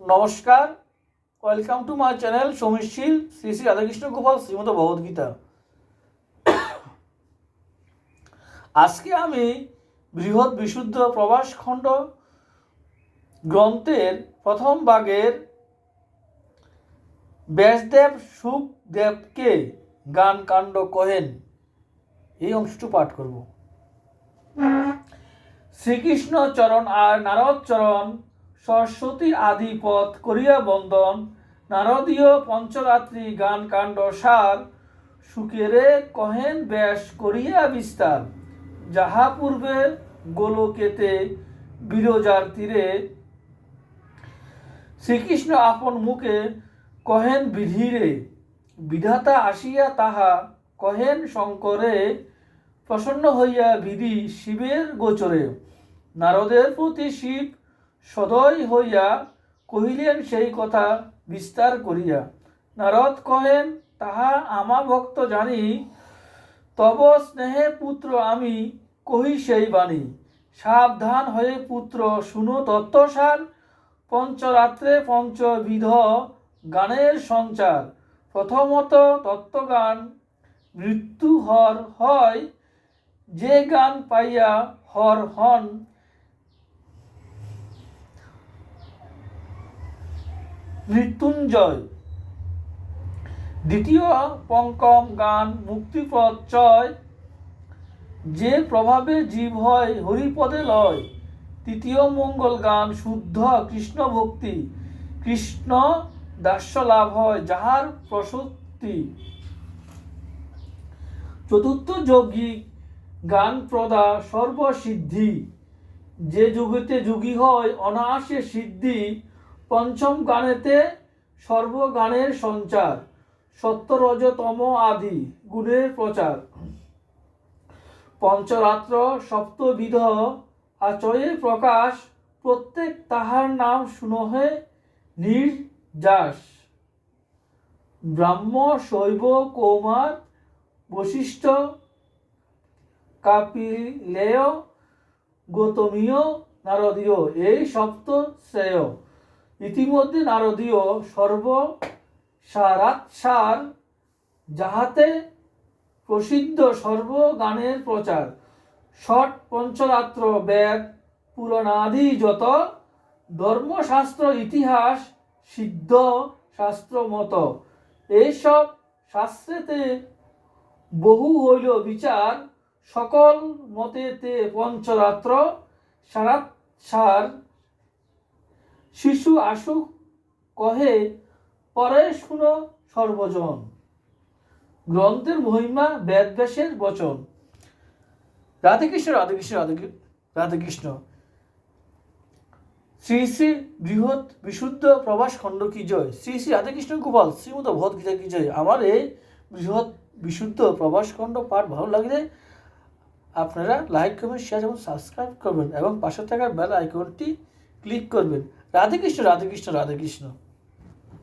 নমস্কার, welcome to my channel সমীশীল শ্রী শ্রী রাধাকৃষ্ণ গোপাল শ্রীমদ ভগবদ্গীতা। আজকে আমি বৃহৎ বিশুদ্ধ প্রভাসখণ্ড গ্রন্থের প্রথম ভাগের ব্যাসদেব সুখদেবকে গান কাণ্ড কহেন এই অংশটু পাঠ করব। শ্রীকৃষ্ণ চরণ আর নারদ চরণ সরস্বতী আদি পথ করিয়া বন্দন, নারদীয় পঞ্চরাত্রি গান কাণ্ড সার, সুকেরে কহেন ব্যাস করিয়া বিস্তার। যাহা পূর্বে গোলকেতে বিরজার তীরে, শ্রীকৃষ্ণ আপন মুখে কহেন বিধিরে। বিধাতা আসিয়া তাহা কহেন শঙ্করে, প্রসন্ন হইয়া বিধি শিবের গোচরে। নারদের প্রতি শিব সদয় হইয়া কহিলেন সেই কথা বিস্তার করিয়া। নারদ কহেন তাহা আমা ভক্ত জানি, তব স্নেহে পুত্র আমি কহি সেই বাণী। সাবধান হয়ে পুত্র শুনো তত্ত্বসার, পঞ্চরাত্রে পঞ্চবিধ গানের সঞ্চার। প্রথমত তত্ত্বগান মৃত্যু হর হয়, যে গান পাইয়া হর হন মৃত্যুঞ্জয়। দ্বিতীয় পঙ্কম গান মুক্তিপদ চয়, যে প্রভাবে জীব হয় হরিপদে লয়। তৃতীয় মঙ্গল গান শুদ্ধ কৃষ্ণ ভক্তি, কৃষ্ণ দাস্য লাভ হয় যাহার প্রসক্তি। চতুর্থ যৌগিক গান প্রদা সর্বসিদ্ধি, যে যুগেতে যোগী হয় অনায়াসে সিদ্ধি। পঞ্চম গানেতে সর্বগানের সঞ্চার, সত্য রজ তম আদি গুণের প্রচার। পঞ্চরাত্র সপ্তবিধ আচয়ে প্রকাশ, প্রত্যেক তাহার নাম শুনহে নির্যাস। ব্রাহ্ম শৈব কৌমার বশিষ্ঠ কাপিলেয় গৌতমীয় নারদীয়, এই সপ্ত শ্রেয়। ইতিমধ্যে নারদীয় সর্বসারাৎসার, যাহাতে প্রসিদ্ধ সর্বগানের প্রচার। ষট পঞ্চরাত্র বেদ পুরাণাদি যত, ধর্মশাস্ত্র ইতিহাস সিদ্ধ শাস্ত্র মত। এইসব শাস্ত্রেতে বহু হইল বিচার, সকল মতেতে পঞ্চরাত্র সারাৎসার। শিশু আসুক কহে পরে শুনো সর্বজন, গ্রন্থের মহিমা বেদব্যাসের বচন। রাধেকৃষ্ণ রাধেকৃষ্ণ রাধেকৃষ্ণ। শ্রী শ্রী বৃহৎ বিশুদ্ধ প্রভাসখণ্ড কি জয়, শ্রী শ্রী রাধেকৃষ্ণ গোপাল শ্রীমদ ভগবদ্গীতা কি জয়। আমার এই বৃহৎ বিশুদ্ধ প্রভাসখণ্ড পাঠ ভালো লাগলে আপনারা লাইক করবেন, শেয়ার এবং সাবস্ক্রাইব করবেন এবং পাশে থাকা বেল আইকনটি ক্লিক করবেন। রাধেকৃষ্ণ রাধেকৃষ্ণ রাধেকৃষ্ণ।